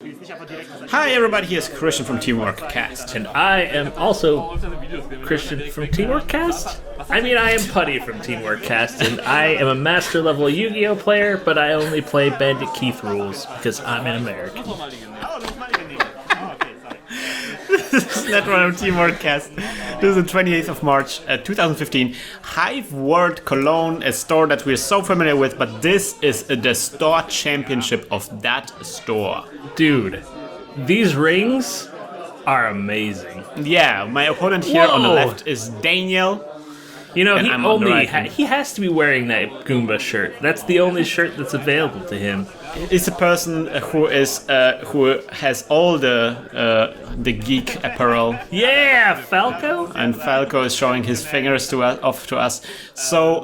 Hi everybody, here's Krystian from TeamworkCast. And I am also Krystian from TeamworkCast. I mean, I am Putty from TeamworkCast, and I am a master level Yu-Gi-Oh player, but I only play Bandit Keith rules because I'm an American. This is Netrunner TeamworkCast. This is the 28th of March, 2015. Hiveworld Cologne, a store that we're so familiar with, but this is the store championship of that store. Dude, these rings are amazing. Yeah, my opponent here on the left is Daniel. You know, he has to be wearing that Goomba shirt. That's the only shirt that's available to him. It's a person who has all the geek apparel. Yeah, Falco. And Falco is showing his fingers off to us. So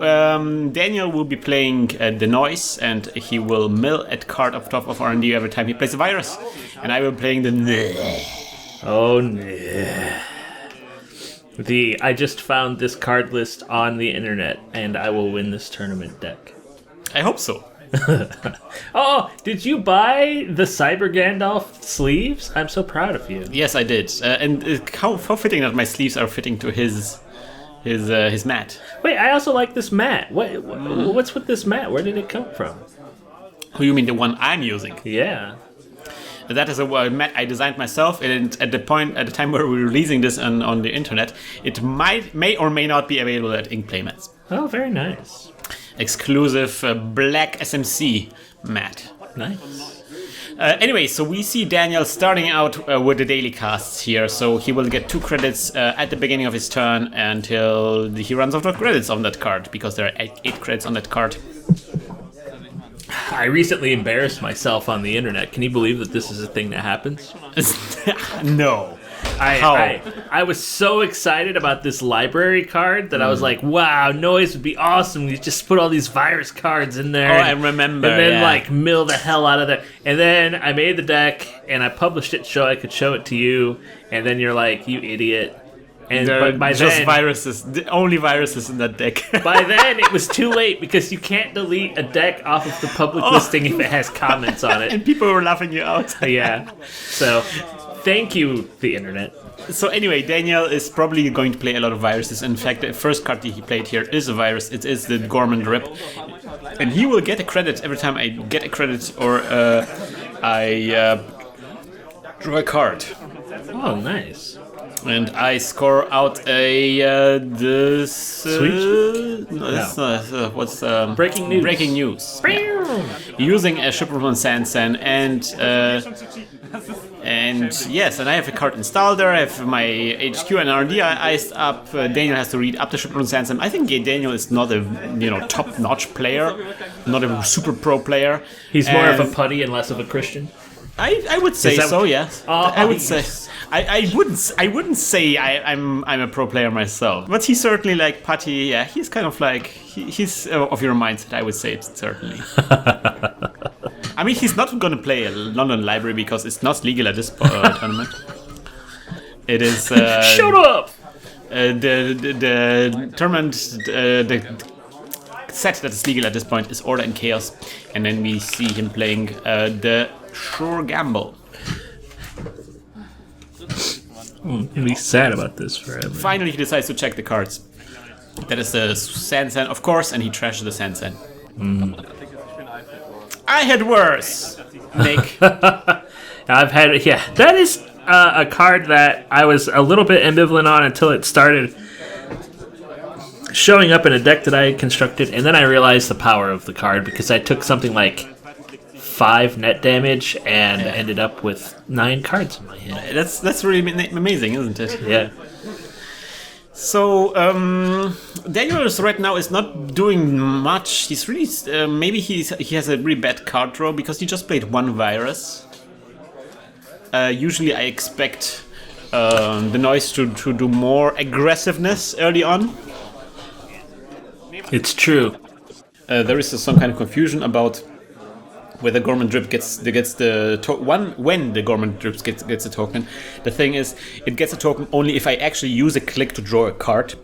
Daniel will be playing the Noise, and he will mill a card off top of R&D every time he plays a virus. And I will be playing the. Oh no. I just found this card list on the internet, and I will win this tournament deck. I hope so. Oh, did you buy the Cyber Gandalf sleeves? I'm so proud of you. Yes, I did. And how fitting that my sleeves are fitting to his mat. Wait, I also like this mat. What's with this mat? Where did it come from? Oh, you mean the one I'm using? Yeah. That is a mat I designed myself, and at the time where we're releasing this on the internet, it may or may not be available at Ink Playmats. Oh, very nice. Exclusive black SMC mat. Nice. Anyway, so we see Daniel starting out with the daily casts here, so he will get 2 credits at the beginning of his turn until he runs out of credits on that card, because there are 8 credits on that card. I recently embarrassed myself on the internet. Can you believe that this is a thing that happens? No. I was so excited about this library card that I was like, wow, Noise would be awesome. You just put all these virus cards in there. Oh, I remember. And then mill the hell out of there. And then I made the deck and I published it so I could show it to you. And then you're like, you idiot. And by then, viruses, the only viruses in that deck. By then, it was too late because you can't delete a deck off of the public listing if it has comments on it. And people were laughing you out. Yeah. So, thank you, the internet. So anyway, Daniel is probably going to play a lot of viruses. In fact, the first card that he played here is a virus. It is the Gorman Rip. And he will get a credit every time I get a credit or I draw a card. Oh, nice. And I score out Sweet? No, that's not. What's Breaking news. Breaking news. Using a Shipperman Sansan and yes, and I have a card installed there. I have my HQ and R&D iced up. Daniel has to read up the Shipperman Sansan. I think Daniel is not a top-notch player, not a super pro player. He's more of a Putty and less of a Krystian. I would say so, yes. I would say. Yes. I wouldn't say I'm a pro player myself, but he's certainly like Putty. Yeah, he's kind of like he's of your mindset. I would say it certainly. I mean, he's not going to play a London Library because it's not legal at this tournament. It is. Shut up. The tournament the set that is legal at this point is Order and Chaos, and then we see him playing the Sure Gamble. I'm gonna be sad about this forever. Finally, he decides to check the cards. That is the Sansan, of course, and he trashes the Sansan. I had worse, Nick. I've had, that is a card that I was a little bit ambivalent on until it started showing up in a deck that I had constructed, and then I realized the power of the card because I took something like 5 net damage and ended up with 9 cards in my hand. That's really amazing, isn't it? Yeah. So Daniel right now is not doing much. He's really maybe he has a really bad card draw because he just played 1 virus. Usually I expect the Noise to do more aggressiveness early on. It's true. There is some kind of confusion about whether Gorman Drip gets the when the Gorman Drip gets a token. The thing is, it gets a token only if I actually use a click to draw a card.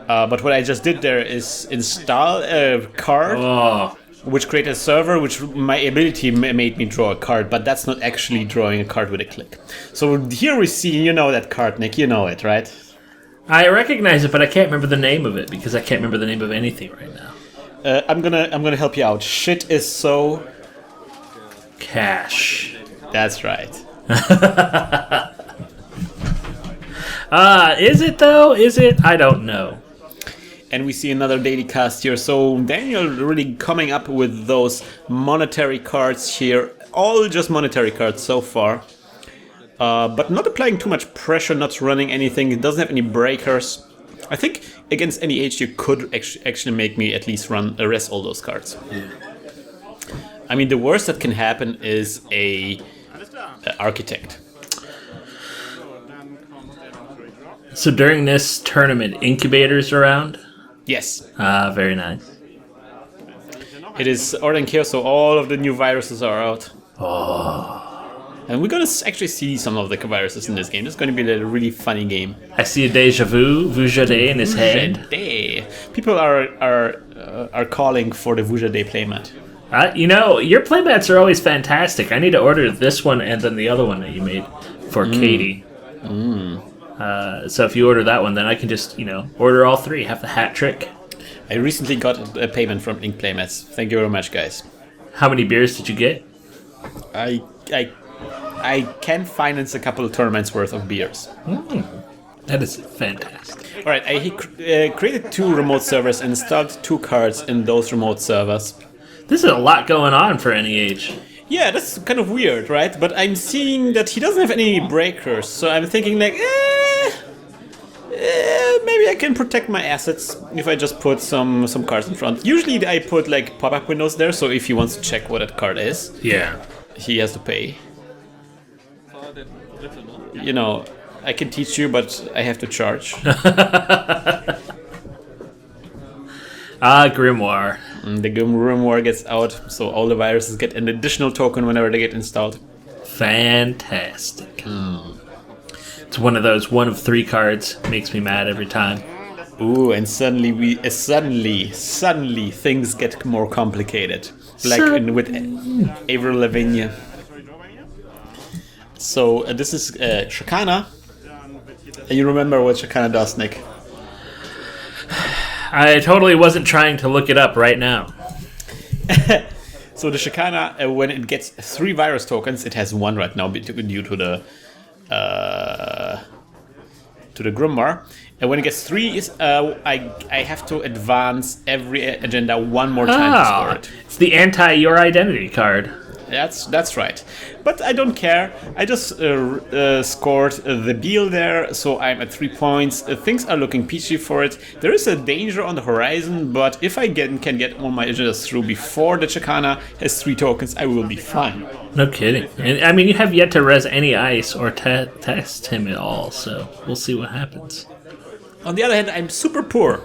But what I just did there is install a card which created a server, which my ability made me draw a card, but that's not actually drawing a card with a click. So here we see, you know that card, Nick, you know it, right? I recognize it, but I can't remember the name of it because I can't remember the name of anything right now. I'm gonna help you out. Shit is so... Cash. That's right. Is it though? Is it? I don't know. And we see another daily cast here. So Daniel really coming up with those monetary cards here. All just monetary cards so far. But not applying too much pressure, not running anything. It doesn't have any breakers. I think against any H you could actually make me at least rest all those cards. I mean, the worst that can happen is a architect. So during this tournament, incubators around? Yes. Very nice. It is Order and Chaos, so all of the new viruses are out. Oh. And we're gonna actually see some of the viruses in this game. It's gonna be a really funny game. I see a deja vu, Vujade in his head. Vujade. People are calling for the Vujade playmat. You know, your playmats are always fantastic. I need to order this one and then the other one that you made for Katie. So if you order that one, then I can just, order all three, have the hat trick. I recently got a payment from Ink Playmats. Thank you very much, guys. How many beers did you get? I can finance a couple of tournaments worth of beers. That is fantastic. All right, I created 2 remote servers and installed 2 cards in those remote servers. This is a lot going on for NEH. Yeah, that's kind of weird, right? But I'm seeing that he doesn't have any breakers, so I'm thinking like, maybe I can protect my assets if I just put some cards in front. Usually I put like pop-up windows there, so if he wants to check what that card is, he has to pay. You know, I can teach you, but I have to charge. Grimoire. The Grimoire gets out, so all the viruses get an additional token whenever they get installed. Fantastic. It's one of those 1 of 3 cards. Makes me mad every time. Ooh, and suddenly suddenly things get more complicated. Like with Avril Lavigne. So this is Shakana. And you remember what Shakana does, Nick? I totally wasn't trying to look it up right now. So the Shakana, when it gets 3 virus tokens, it has 1 right now due to the Grimoire. And when it gets 3, I have to advance every agenda 1 more time to score it. It's the anti-your identity card. That's right. But I don't care. I just scored the deal there, so I'm at 3 points. Things are looking peachy for it. There is a danger on the horizon, but if I can get all my agendas through before the Shakana has 3 tokens, I will be fine. No kidding. And I mean, you have yet to res any ice or test him at all, so we'll see what happens. On the other hand, I'm super poor.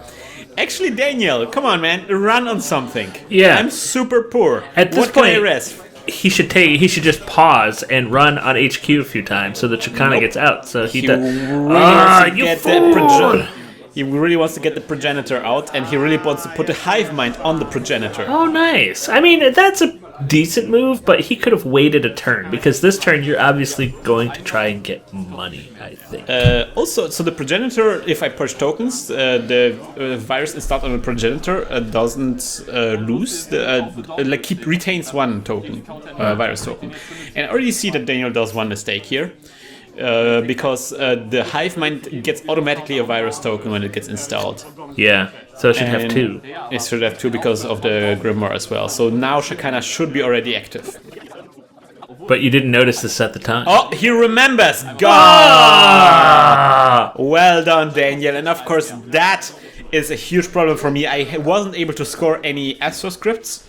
Actually, Daniel, come on, man, run on something. Yeah. I'm super poor. At this what point, can I res? He should just pause and run on HQ a few times so that Shakana gets out. So he does. He really wants to get the progenitor out, and he really wants to put a hive mind on the progenitor. Oh, nice. I mean, that's a decent move, but he could have waited a turn, because this turn you're obviously going to try and get money, I think. Also, so the progenitor, if I purge tokens, the virus installed on the progenitor doesn't lose, retains 1 token, virus token. And I already see that Daniel does one mistake here. Because the hive mind gets automatically a virus token when it gets installed. Yeah, so it should have 2. It should have 2 because of the Grimoire as well. So now Shakana should be already active. But you didn't notice this at the time. Oh, he remembers! God! Well done, Daniel. And of course, that is a huge problem for me. I wasn't able to score any Astro scripts.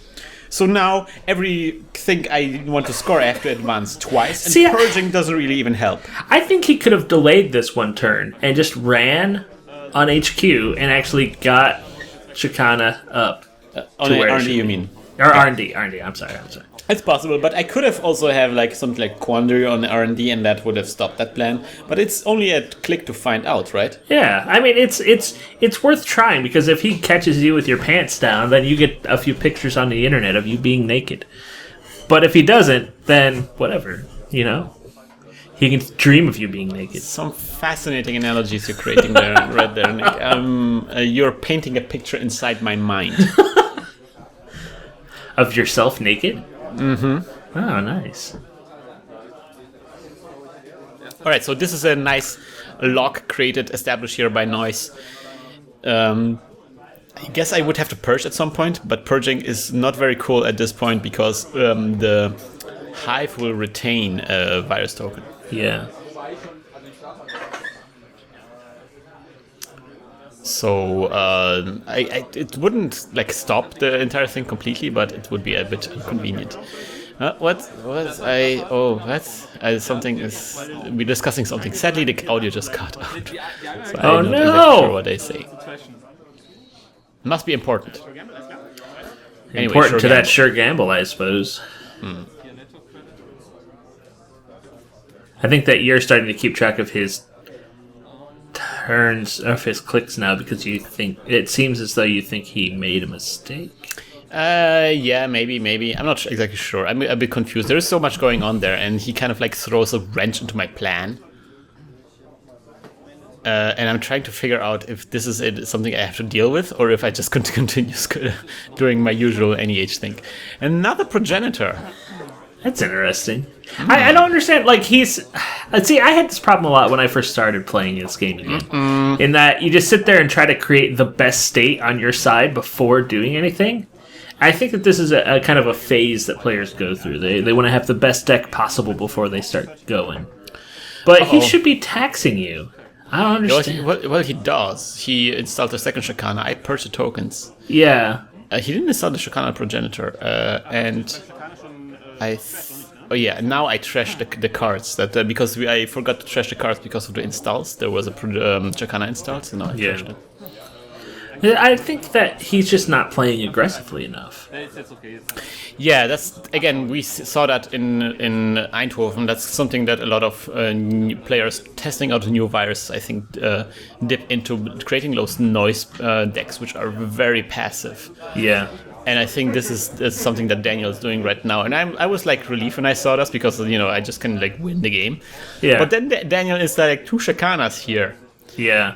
So now, everything I want to score I have to advance twice, and purging doesn't really even help. I think he could have delayed this 1 turn and just ran on HQ and actually got Shakana up. On R&D, you mean? Or R&D, I'm sorry. It's possible, but I could have also have like something like Quandary on R&D, and that would have stopped that plan. But it's only a click to find out, right? Yeah, I mean it's worth trying, because if he catches you with your pants down, then you get a few pictures on the internet of you being naked. But if he doesn't, then whatever, he can dream of you being naked. Some fascinating analogies you're creating there, right there, Nick. You're painting a picture inside my mind. Of yourself naked? Mm-hmm. Oh, nice. All right, so this is a nice lock created, established here by Noise. I guess I would have to purge at some point, but purging is not very cool at this point because the Hive will retain a virus token. Yeah. So it wouldn't like stop the entire thing completely, but it would be a bit inconvenient. Something is we're discussing something. Sadly, the audio just cut out. So I'm not exactly sure what they say. Must be important. Anyway, Important to that sure gamble, I suppose. I think that you're starting to keep track of his turns, of his clicks now, because it seems as though you think he made a mistake. Yeah, maybe. I'm not exactly sure. I'm a bit confused. There is so much going on there, and he kind of like throws a wrench into my plan. And I'm trying to figure out if this is something I have to deal with, or if I just continue doing my usual NEH thing. Another progenitor. That's interesting. I don't understand. Like, I had this problem a lot when I first started playing this game again. In that you just sit there and try to create the best state on your side before doing anything. I think that this is a kind of a phase that players go through. They want to have the best deck possible before they start going. But he should be taxing you. I don't understand. Well, he does. He installed the second Shakana. I purged the tokens. Yeah. He didn't install the Shakana progenitor. And now I trashed the cards. Because I forgot to trash the cards because of the installs. There was a Shakana install, so now I trashed it. I think that he's just not playing aggressively enough. Yeah, that's again we saw that in Eindhoven. That's something that a lot of new players testing out new viruses, I think, dip into creating those noise decks, which are very passive. Yeah. And I think this is something that Daniel is doing right now. And I was like relieved when I saw this because I just can like win the game. Yeah. But then Daniel is like 2 Shakanas here. Yeah.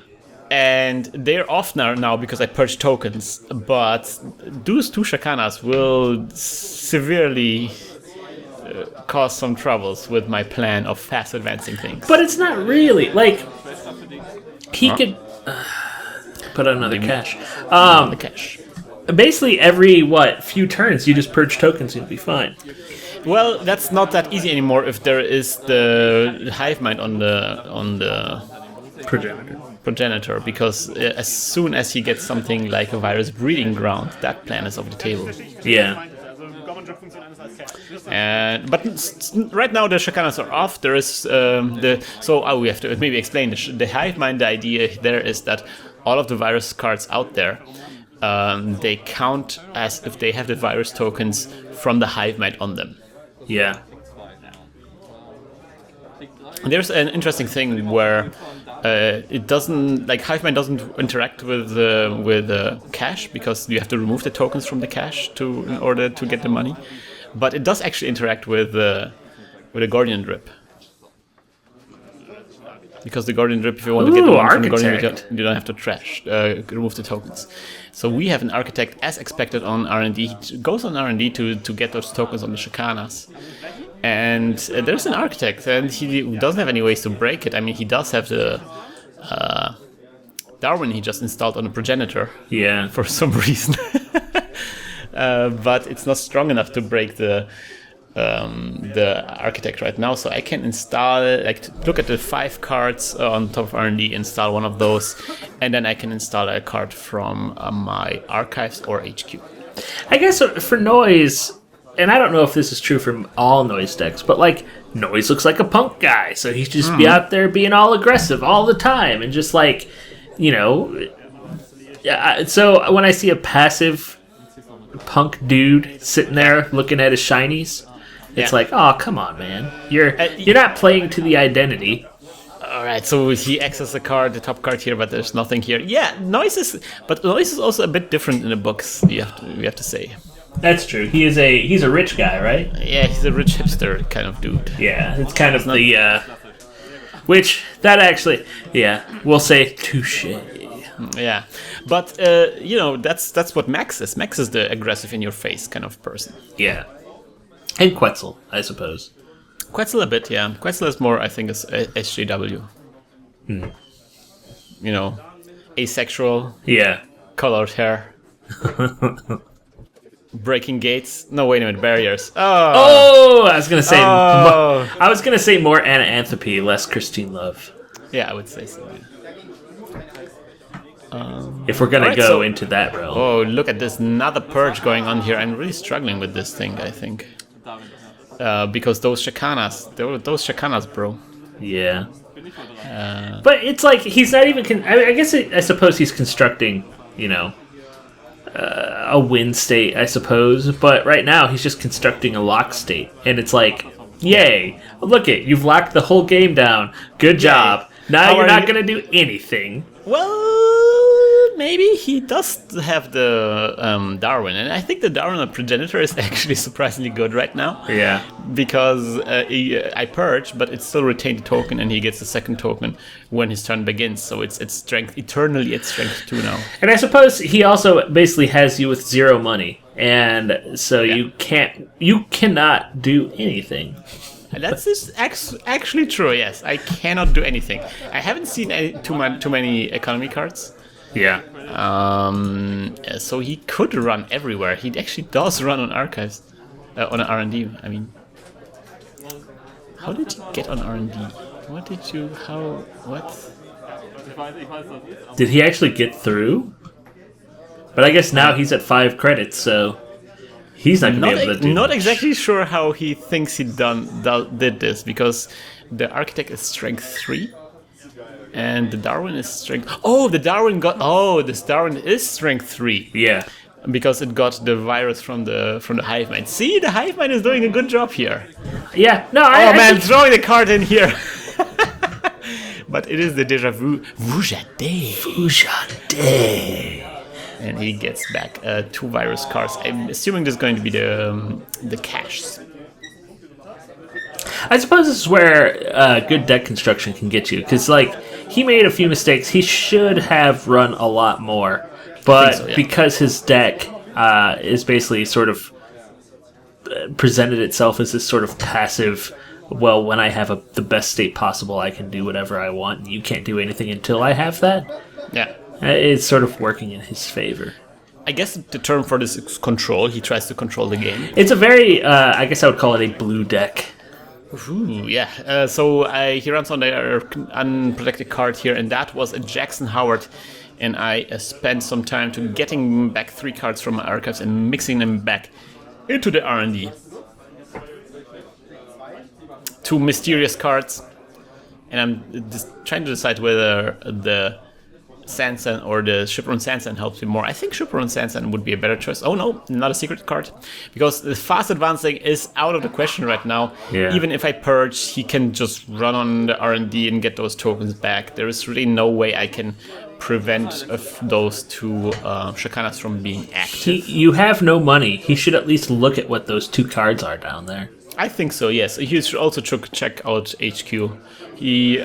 And they're off now because I purged tokens, but those 2 Shakanas will severely cause some troubles with my plan of fast advancing things. But it's not really. Like, he could put out another cache. The cache. Basically, every, few turns, you just purge tokens and you'll be fine. Well, that's not that easy anymore if there is the hive mind on the progenitor, because as soon as he gets something like a virus breeding ground, that plan is off the table. Yeah. But right now the Shakanas are off. There is we have to maybe explain the hive mind. The idea there is that all of the virus cards out there, they count as if they have the virus tokens from the hive mind on them. Yeah. There's an interesting thing where it doesn't, like, Hivemind doesn't interact with cash, because you have to remove the tokens from the cash in order to get the money. But it does actually interact with a Guardian Drip. Because the Guardian Drip, if you want to get the money from the Guardian Drip, you don't have to remove the tokens. So we have an Architect, as expected, on R&D. He goes on R&D to get those tokens on the Shakanas. And there's an Architect, and he doesn't have any ways to break it. I mean, he does have the Darwin he just installed on the Progenitor. Yeah. For some reason. But it's not strong enough to break the Architect right now. So I can install, look at the 5 cards on top of R&D, install one of those, and then I can install a card from my archives or HQ. I guess for Noise, and I don't know if this is true for all Noise decks, but Noise looks like a punk guy, so he should just be out there being all aggressive all the time, and just so when I see a passive punk dude sitting there looking at his shinies. It's like, oh, come on, man. You're not playing to the identity. Alright, so he accesses the top card here, but there's nothing here. Yeah, Noise is also a bit different in the books, we have to say. That's true. He's a rich guy, right? Yeah, he's a rich hipster kind of dude. Yeah, it's kind of which, that actually, we'll say touche. Yeah, but, that's what Max is. Max is the aggressive in-your-face kind of person. Yeah. And Quetzal, I suppose. Quetzal a bit, yeah. Quetzal is more, I think, is SJW. Asexual. Yeah. Colored hair. Breaking gates. No, wait a minute, barriers. Oh, I was gonna say more Ananthropy, less Christine Love. Yeah, I would say so. If we're gonna go into that realm. Oh, look at this! Another purge going on here. I'm really struggling with this thing, I think. Because those Shakanas, bro. Yeah. But it's like he's not even. I suppose he's constructing, a win state, I suppose. But right now he's just constructing a lock state, and it's like, yay! Look you've locked the whole game down. Good job. Now you're not gonna do anything. Well, maybe he does have the Darwin, and I think the Darwin progenitor is actually surprisingly good right now. Yeah. Because I purge, but it still retained the token, and he gets the second token when his turn begins. So it's strength eternally at strength 2 now. And I suppose he also basically has you with 0 money, and so you cannot do anything. That's actually true. Yes, I cannot do anything. I haven't seen too many economy cards. Yeah. So he could run everywhere. He actually does run on archives, on an R&D. I mean, how did you get on R&D? What? Did he actually get through? But I guess now he's at 5 credits, so he's not going to be able to do Not much. exactly sure how he thinks he did this, because the architect is strength 3. And the Darwin is strength... this Darwin is strength 3. Yeah. Because it got the virus from the Hive Mind. See, the Hive Mind is doing a good job here. Yeah, no, throwing the card in here. But it is the Deja Vu. Vujade. And he gets back 2 virus cards. I'm assuming this is going to be the caches. I suppose this is where good deck construction can get you. Because, he made a few mistakes. He should have run a lot more. But because his deck is basically sort of presented itself as this sort of passive, well, when I have the best state possible, I can do whatever I want, and you can't do anything until I have that. Yeah. It's sort of working in his favor. I guess the term for this is control. He tries to control the game. It's a very, I guess I would call it a blue deck. Ooh, yeah. So he runs on the unprotected card here, and that was a Jackson Howard. And I spent some time to getting back 3 cards from my archives and mixing them back into the R&D. 2 mysterious cards, and I'm just trying to decide whether the Sansan or the Chaperone Sansan helps me more. I think Chaperone Sansan would be a better choice. Oh no, not a secret card. Because the fast advancing is out of the question right now. Yeah. Even if I purge, he can just run on the R&D and get those tokens back. There is really no way I can prevent those 2 Shakanas from being active. You have no money. He should at least look at what those 2 cards are down there. I think so, yes. He should also check out HQ. He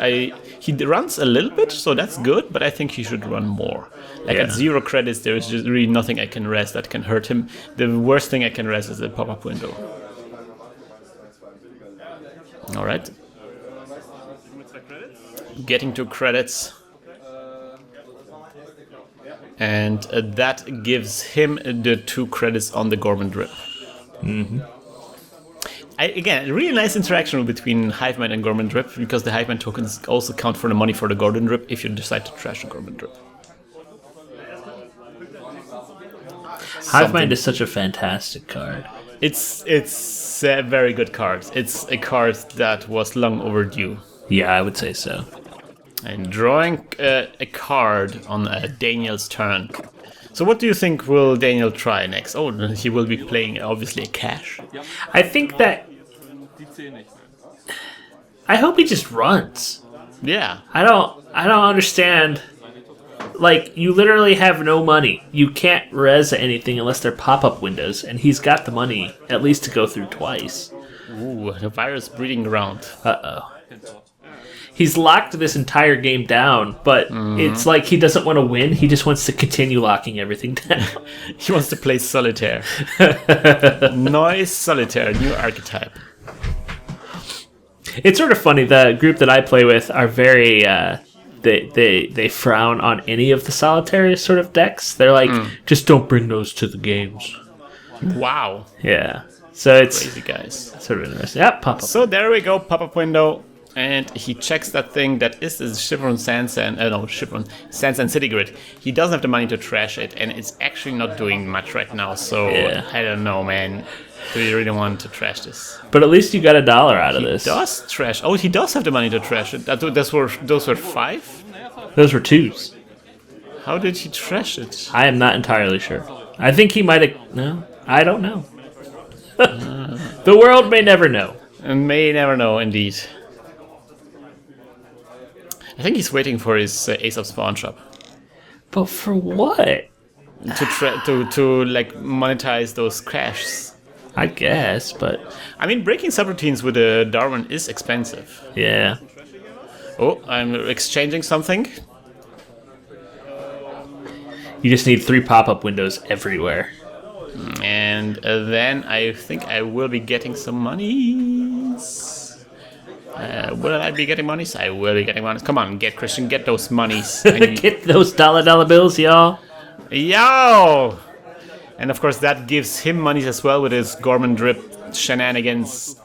runs a little bit, so that's good, but I think he should run more. At 0 credits, there is just really nothing I can rest that can hurt him. The worst thing I can rest is the pop-up window. Alright. Getting to credits. And that gives him the 2 credits on the Gorman Drip. Mm-hmm. Again, really nice interaction between Hivemind and Gorman Drip, because the Hivemind tokens also count for the money for the Gorman Drip if you decide to trash the Gorman Drip. Hivemind is such a fantastic card. It's a very good card. It's a card that was long overdue. Yeah, I would say so. And drawing a card on Daniel's turn So what do you think will Daniel try next? Oh, he will be playing, obviously, a cash. I think that... I hope he just runs. Yeah. I don't understand. Like, you literally have no money. You can't res anything unless they're pop-up windows, and he's got the money at least to go through twice. Ooh, the virus breeding ground. Uh-oh. He's locked this entire game down, but it's like he doesn't want to win. He just wants to continue locking everything down. He wants to play solitaire. Noise solitaire, new archetype. It's sort of funny. The group that I play with are very... They frown on any of the solitaire sort of decks. They're like, just don't bring those to the games. Wow. Yeah. So it's crazy guys. Sort of interesting. Yeah, pop up. So there we go, pop-up window. And he checks that thing that is Chevron Sansan, Chevron Sansan City Grid. He doesn't have the money to trash it, and it's actually not doing much right now. So I don't know, man. Do you really want to trash this? But at least you got $1 out of this. He does trash. Oh, he does have the money to trash it. Those were 5? Those were 2s. How did he trash it? I am not entirely sure. I think he might have... No, I don't know. The world may never know. And may never know, indeed. I think he's waiting for his Ace of Spawn Shop. But for what? To like monetize those crashes. I guess, but... I mean, breaking subroutines with a Darwin is expensive. Yeah. Oh, I'm exchanging something. You just need 3 pop-up windows everywhere. And then I think I will be getting some monies. Will I be getting monies? I will be getting monies. Come on, Krystian, get those monies. Get those dollar bills, y'all. Yo! And of course that gives him monies as well with his Gorman Drip shenanigans.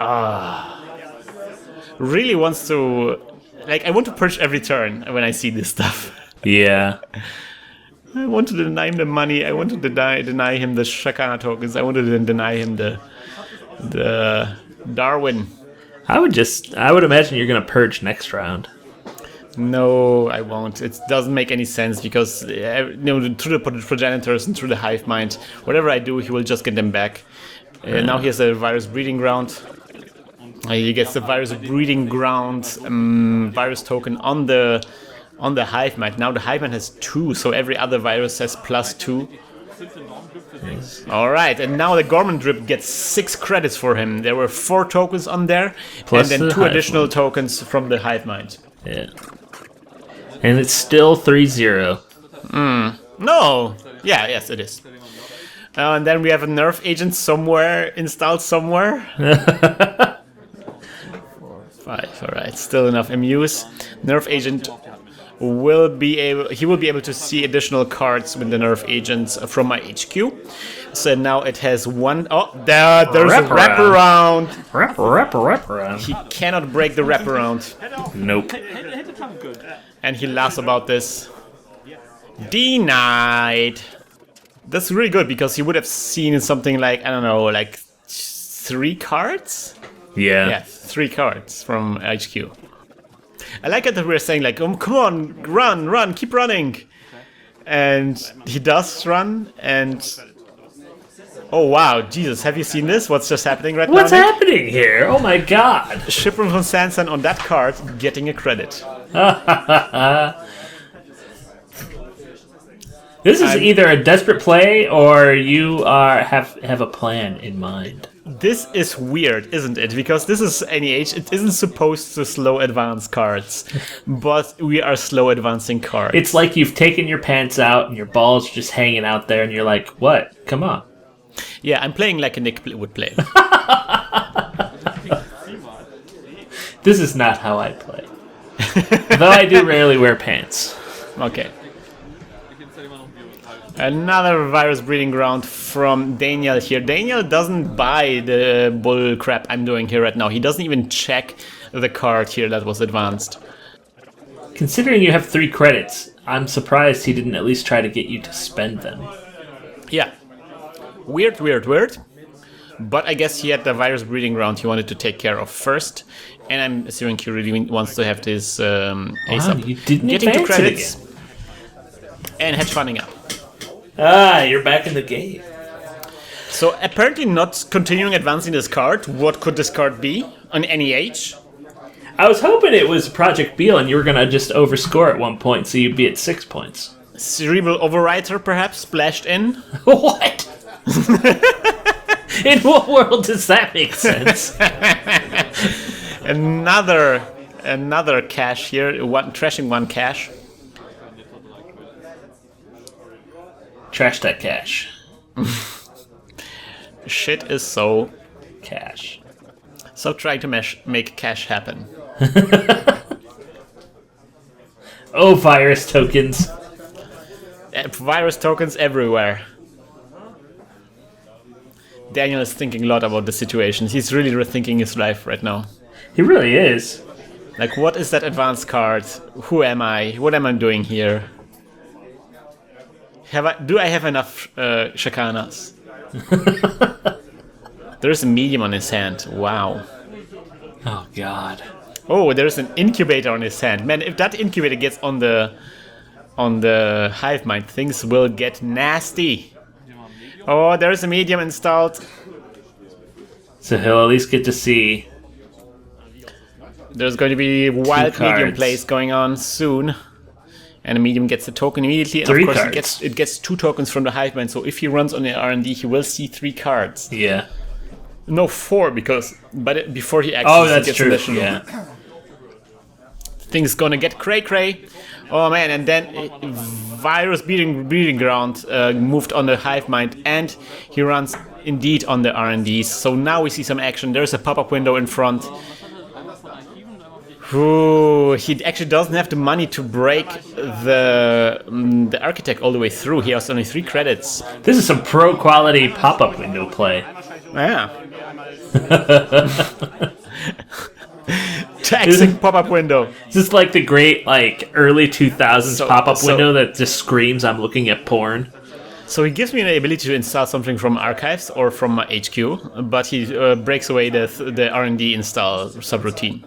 Really wants to... Like, I want to purge every turn when I see this stuff. Yeah. I want to deny him the money. I want to deny him the Shakana tokens. I want to deny him the Darwin. I would imagine you're going to purge next round. No, I won't. It doesn't make any sense because through the progenitors and through the hive mind, whatever I do, he will just get them back. Now he has a virus breeding ground. He gets the virus breeding ground virus token on the hive mind. Now the hive mind has 2, so every other virus has +2. Yes. All right, and now the Gorman Drip gets 6 credits for him. There were 4 tokens on there, plus and then 2 additional tokens from the hive mind. Yeah. And it's still 3-0. No. Yeah, yes, it is. And then we have a nerf agent somewhere installed somewhere. 5. All right, still enough MUs. Nerf agent will be able to see additional cards with the nerf agents from my HQ. So now it has 1. Oh, there's a wraparound. Wraparound. He cannot break the wraparound. Nope. And he laughs about this. Denied. That's really good because he would have seen something like, I don't know, like 3 cards? Yeah, 3 cards from HQ. I like it that we're saying like, oh, come on, run, keep running. And he does run, and... Oh wow, Jesus, have you seen this? What's just happening right now? What's happening here? Oh my god. Shipper from Sansan on that card getting a credit. This is either a desperate play or you have a plan in mind. This is weird, isn't it? Because this is NEH. It isn't supposed to slow advance cards, but we are slow advancing cards. It's like you've taken your pants out and your balls are just hanging out there, and you're like, "What? Come on." Yeah, I'm playing like a Nick would play. This is not how I play. Though I do rarely wear pants. Okay. Another virus breeding ground from Daniel here. Daniel doesn't buy the bull crap I'm doing here right now. He doesn't even check the card here that was advanced. Considering you have 3 credits, I'm surprised he didn't at least try to get you to spend them. Yeah. Weird. But I guess he had the virus breeding ground he wanted to take care of first. And I'm assuming he really wants to have this ace up. You didn't getting 2 credits again. and hedge funding up. You're back in the game. So apparently not continuing advancing this card. What could this card be on any age? I was hoping it was Project Beal and you were going to just overscore at one point, so you'd be at 6 points. Cerebral Overwriter perhaps splashed in? What? In what world does that make sense? Another cache here, trashing one cache. Trash that cash. Shit is so Cash. So trying to make cash happen. Oh, virus tokens. Virus tokens everywhere. Daniel is thinking a lot about the situation. He's really rethinking his life right now. He really is. Like, what is that advanced card? Who am I? What am I doing here? Do I have enough Shakanas? There's a medium on his hand. Wow. Oh, God. Oh, there's an incubator on his hand. Man, if that incubator gets on the hive mind, things will get nasty. Oh, there's a medium installed. So he'll at least get to see. There's going to be wild medium plays going on soon. And the medium gets the token immediately. And of course, it gets 2 tokens from the hive mind. So if he runs on the R&D, he will see 3 cards. Yeah. No, 4 before he actually gets additional. Yeah. Things gonna get cray. Oh man, and then Virus Breeding Ground moved on the hive mind, and he runs indeed on the R&Ds. So now we see some action. There's a pop-up window in front. Ooh, he actually doesn't have the money to break the architect all the way through. He has only 3 credits. This is some pro quality pop-up window play. Yeah. Taxing pop-up window. This is like the great early 2000s pop-up window that just screams I'm looking at porn. So he gives me the ability to install something from archives or from my HQ, but he breaks away the R&D install subroutine.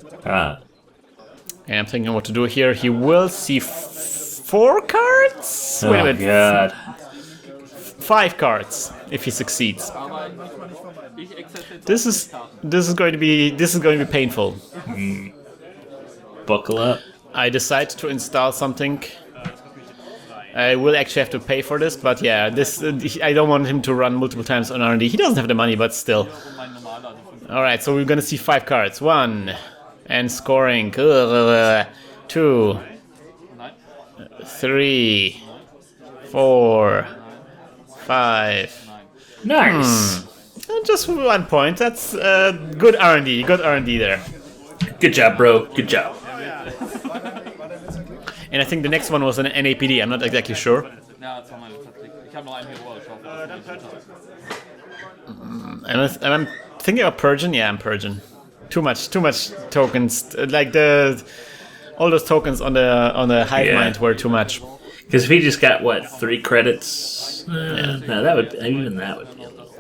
And I'm thinking what to do here. He will see 4 cards? Wait a minute. God. 5 cards if he succeeds. This is going to be painful. Buckle up. I decide to install something. I will actually have to pay for this, but yeah, I don't want him to run multiple times on R&D. He doesn't have the money, but still. All right, so we're gonna see 5 cards. 1 and scoring. 2, 3, 4, 5. Nice. Just 1 point. That's good R&D. Good R&D there. Good job, bro. Good job. And I think the next one was an NAPD. I'm not exactly sure. I'm thinking of Persian. Yeah, I'm Persian. Too much tokens. Like all those tokens on the hive mind were too much. Because if he just got 3 credits, no, that would be a little.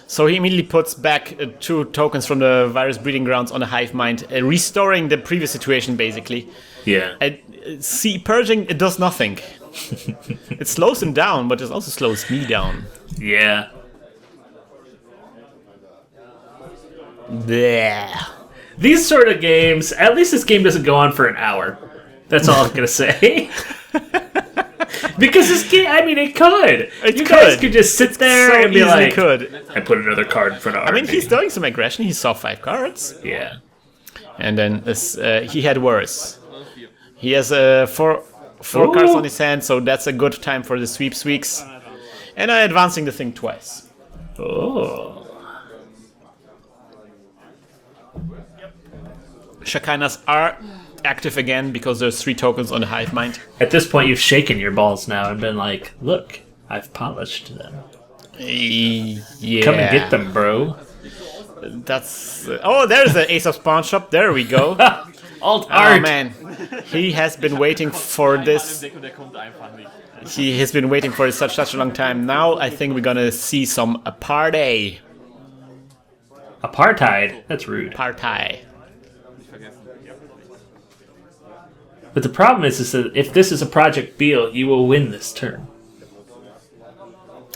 So he immediately puts back 2 tokens from the virus breeding grounds on the hive mind, restoring the previous situation basically. Yeah. See, purging, it does nothing. It slows him down, but it also slows me down. Yeah. Blech. These sort of games, at least this game doesn't go on for an hour. That's all I'm going to say. Because this game, I mean, it could. You guys could just sit there and be like, I put another card in front of I mean, he's doing some aggression. He saw 5 cards. Yeah. And then he had worse. He has 4 cards on his hand, so that's a good time for the sweeps. And I'm advancing the thing twice. Oh. Shakanas are active again because there's 3 tokens on the hive mind. At this point, you've shaken your balls now and been like, look, I've polished them. Yeah. Come and get them, bro. That's... there's the Ace of Spawn Shop. There we go. Alt art. Oh, man. He has been waiting for this. He has been waiting for such a long time. Now I think we're gonna see some party. Apartheid? That's rude. Party. But the problem is that if this is a Project Beal, you will win this turn.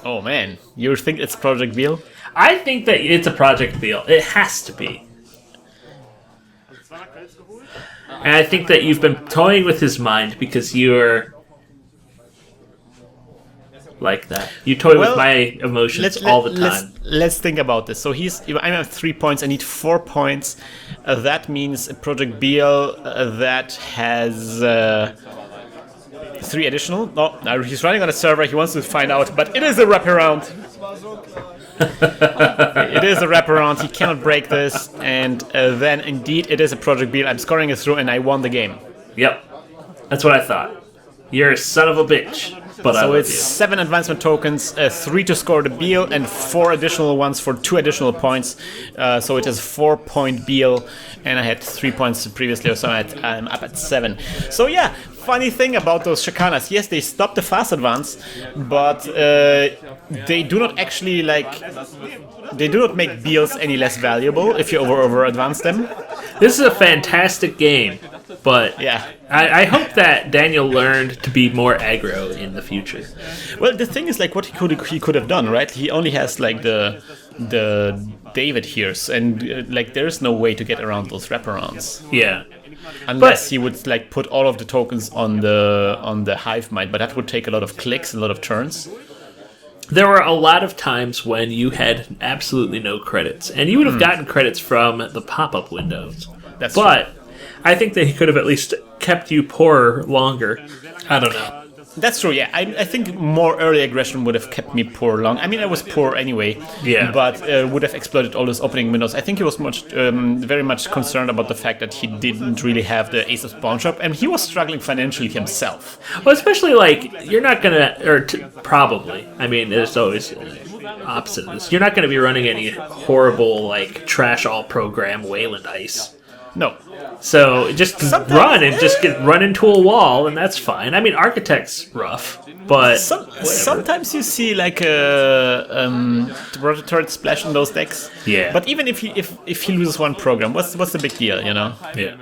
Oh man, you think it's Project Beal? I think that it's a Project Beal. It has to be. And I think that you've been toying with his mind because you're like that. You toy with my emotions all the time. Let's think about this. So I'm at 3 points. I need 4 points. That means Project Beal that has 3 additional. No, he's running on a server. He wants to find out, but it is a wraparound. It is a wraparound. He cannot break this, and then indeed it is a Project Beal. I'm scoring it through, and I won the game. Yep, that's what I thought. You're a son of a bitch. But so it's 7 advancement tokens, 3 to score the Beal, and 4 additional ones for 2 additional points. So it is 4-point Beal, and I had 3 points previously, so I'm up at 7. So yeah, funny thing about those Shakanas, yes, they stop the fast advance, but they do not actually they do not make Beals any less valuable if you over advance them. This is a fantastic game. But yeah, I hope that Daniel learned to be more aggro in the future. Well, the thing is, what he could have done, right? He only has the David here, and there's no way to get around those wraparounds. Yeah, unless he would put all of the tokens on the Hive Mind, but that would take a lot of clicks, a lot of turns. There were a lot of times when you had absolutely no credits, and you would have gotten credits from the pop-up windows. That's true. I think that he could have at least kept you poor longer. I don't know. That's true, yeah. I think more early aggression would have kept me poor long. I mean, I was poor anyway, but would have exploited all those opening windows. I think he was very much concerned about the fact that he didn't really have the Ace of Spawn Shop, and he was struggling financially himself. Well, especially, you're not going to, probably, I mean, there's always opposite of this. You're not going to be running any horrible, trash-all program Wayland Ice. No. So just run and just run into a wall, and that's fine. I mean, Architect's rough, but sometimes you see a turret splash in those decks. Yeah. But even if he loses one program, what's the big deal, you know? Yeah.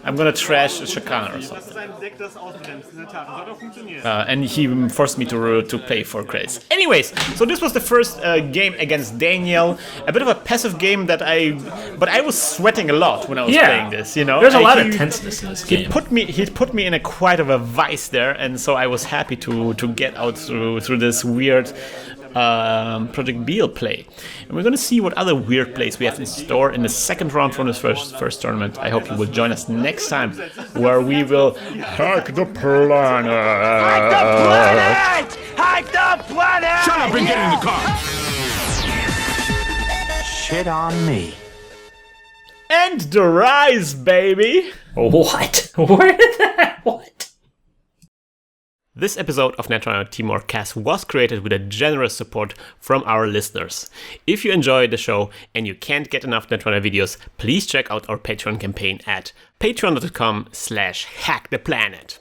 I'm gonna trash a Shakana or something. And he forced me to play for credits. Anyways, so this was the first game against Daniel. A bit of a passive game but I was sweating a lot when I was playing this. You know, there's a lot of tenseness in this game. He put me in a quite of a vice there, and so I was happy to get out through this weird Project Beal play. And we're going to see what other weird plays we have in store in the second round from this first tournament. I hope you will join us next time, where we will hack the planet! Hack the planet! Hack the planet! Shut up and get in the car! Shit on me. And the rise, baby! What? Where did that? What? This episode of Netrunner TeamworkCast was created with a generous support from our listeners. If you enjoy the show and you can't get enough Netrunner videos, please check out our Patreon campaign at patreon.com/hacktheplanet.